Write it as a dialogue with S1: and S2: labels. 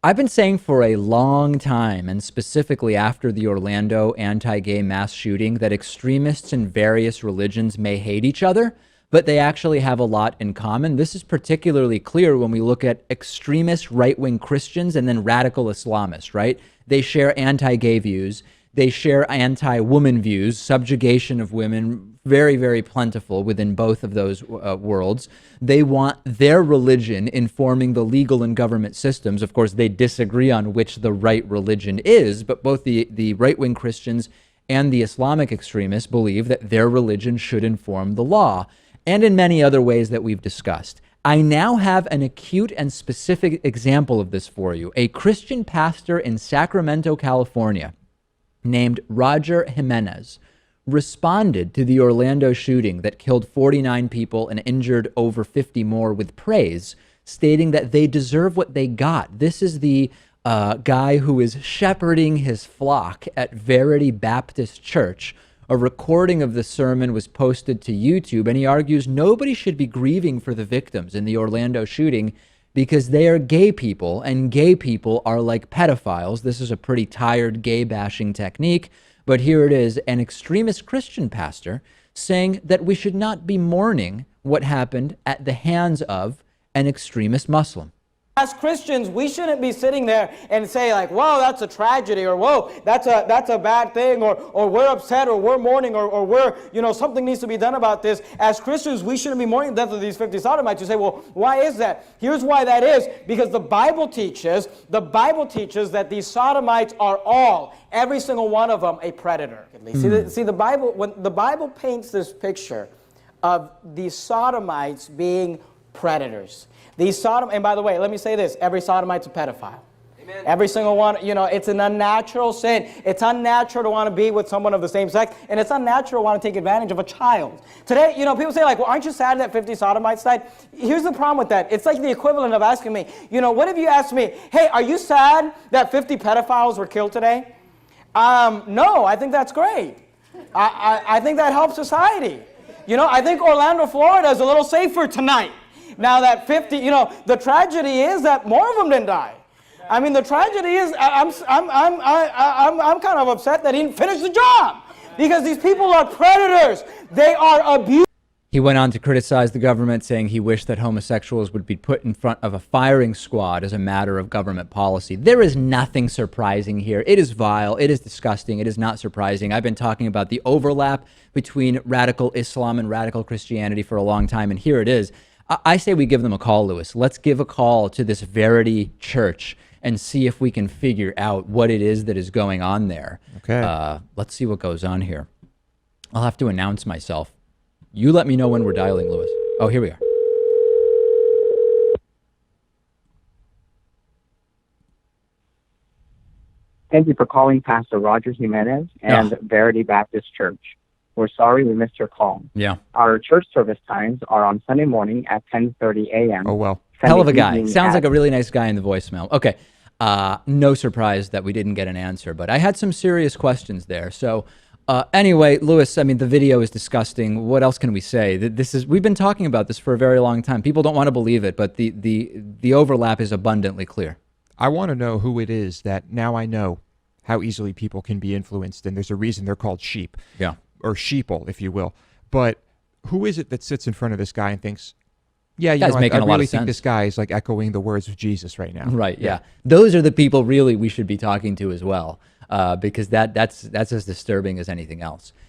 S1: I've been saying for a long time, and specifically after the Orlando anti-gay mass shooting, that extremists in various religions may hate each other, but they actually have a lot in common. This is particularly clear when we look at extremist right-wing Christians and then radical Islamists, right? They share anti-gay views. They share anti-woman views, subjugation of women, very, very plentiful within both of those worlds. They want their religion informing the legal and government systems. Of course, they disagree on which the right religion is, but both the right-wing Christians and the Islamic extremists believe that their religion should inform the law, and in many other ways that we've discussed. I now have an acute and specific example of this for you. A Christian pastor in Sacramento, California, named Roger Jimenez, responded to the Orlando shooting that killed 49 people and injured over 50 more with praise, stating that they deserve what they got. This is the guy who is shepherding his flock at Verity Baptist Church. A recording of the sermon was posted to YouTube, and he argues nobody should be grieving for the victims in the Orlando shooting because they are gay people, and gay people are like pedophiles. This is a pretty tired gay bashing technique, but here it is, an extremist Christian pastor saying that we should not be mourning what happened at the hands of an extremist Muslim.
S2: As Christians, we shouldn't be sitting there and say like, whoa, that's a tragedy, or whoa, that's a bad thing, or we're upset, or we're mourning, or we're, something needs to be done about this. As Christians, we shouldn't be mourning the death of these 50 sodomites. You say, well, why is that? Here's why that is. Because the Bible teaches that these sodomites are every single one of them, a predator. See, the Bible, when the Bible paints this picture of these sodomites being predators. And by the way, let me say this, every sodomite's a pedophile. Amen. Every single one, it's an unnatural sin. It's unnatural to want to be with someone of the same sex, and it's unnatural to want to take advantage of a child. Today, people say like, well, aren't you sad that 50 sodomites died? Here's the problem with that. It's like the equivalent of asking me, what if you asked me, hey, are you sad that 50 pedophiles were killed today? No, I think that's great. I think that helps society. I think Orlando, Florida is a little safer tonight. Now that 50, the tragedy is that more of them didn't die. I mean, the tragedy is I'm kind of upset that he didn't finish the job because these people are predators. They are abused.
S1: He went on to criticize the government, saying he wished that homosexuals would be put in front of a firing squad as a matter of government policy. There is nothing surprising here. It is vile. It is disgusting. It is not surprising. I've been talking about the overlap between radical Islam and radical Christianity for a long time, and here it is. I say we give them a call, Lewis. Let's give a call to this Verity Church and see if we can figure out what it is that is going on there.
S3: Okay.
S1: Let's see what goes on here. I'll have to announce myself. You let me know when we're dialing, Lewis. Oh, here we are.
S4: Thank you for calling Pastor Roger Jimenez and Verity Baptist Church. We're sorry we missed your call.
S1: Yeah.
S4: Our church service times are on Sunday morning at 10:30 a.m.
S3: Oh, well.
S1: Hell of a guy. Sounds like a really nice guy in the voicemail. Okay. No surprise that we didn't get an answer, but I had some serious questions there. So anyway, Lewis, I mean, the video is disgusting. What else can we say? We've been talking about this for a very long time. People don't want to believe it, but the overlap is abundantly clear.
S3: I want to know who it is that now I know how easily people can be influenced, and there's a reason they're called sheep.
S1: Yeah.
S3: Or sheeple, if you will. But who is it that sits in front of this guy and thinks, yeah, I really think this guy is like echoing the words of Jesus right now.
S1: Right, yeah. Those are the people really we should be talking to as well, because that's as disturbing as anything else.